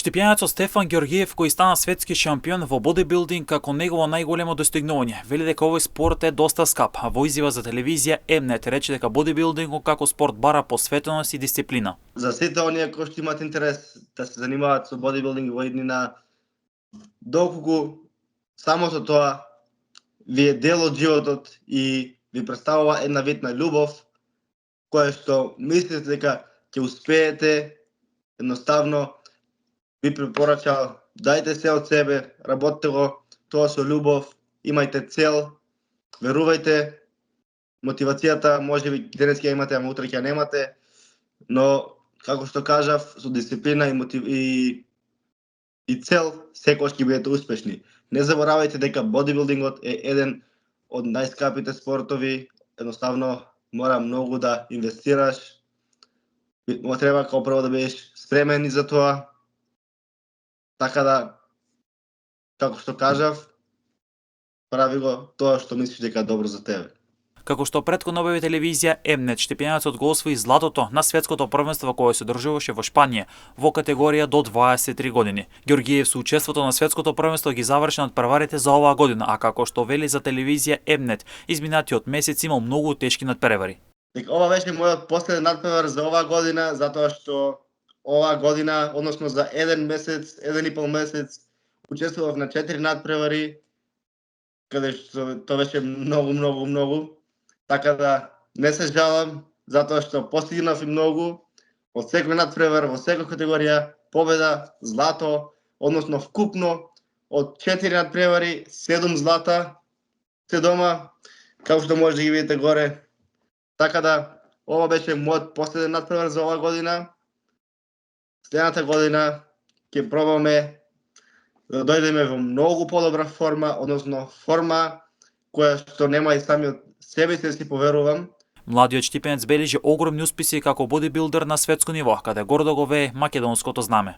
Штипјанецот Стефан Ѓоргиев, кој стана светски шампион во бодибилдинг како негово најголемо достигнување, вели дека овој спорт е доста скап, а во изјава за телевизија Mnet рече дека бодибилдингот како спорт бара посветеност и дисциплина. За сите оние кои што имаат интерес да се занимаваат со бодибилдинг во иднина, доколку самото тоа ви е дел од животот и ви представува една вид на љубов, која што мислите дека ќе успеете, едноставно ви препорачал, дајте се од себе, работете го тоа со љубов, имајте цел, верувајте, мотивацијата можеби денес ќе имате, ама утре ќе немате, но како што кажав, со дисциплина и цел секогаш ќе бидете успешни. Не заборавајте дека бодибилдингот е еден од најскапите спортови, едноставно мора многу да инвестираш, треба како прво да бидеш спремен и за тоа. Така да, како што кажав, прави го тоа што мислиш дека е добро за тебе. Како што претходно објави телевизија Mnet, Штипјанецот го освои златото на светското првенство кое се одржуваше во Шпанија во категорија до 23 години. Ѓоргиев со учеството на светското првенство ги заврши надпреварите за оваа година, а како што вели за телевизија Mnet, изминатиот месец имал многу тешки надпревари. Ова беше мојот последен надпревар за оваа година, затоа што оваа година, односно за еден и пол месец, учествував на 4 надпревари, каде што тоа беше многу. Така да не се жалам, затоа што постигнав и многу од секој надпревар, во секоја категорија, победа, злато, односно вкупно од 4 надпревари, 7 злата, се дома, како што може да ги видите горе. Така да, ова беше мојот последен надпревар за оваа година. Следната година ќе пробаме да дојдеме во многу подобра форма, односно форма која што нема и самиот себе си поверувам. Младиот Штипјанец бележи огромни успеси како бодибилдер на светско ниво, каде гордо го вее македонското знаме.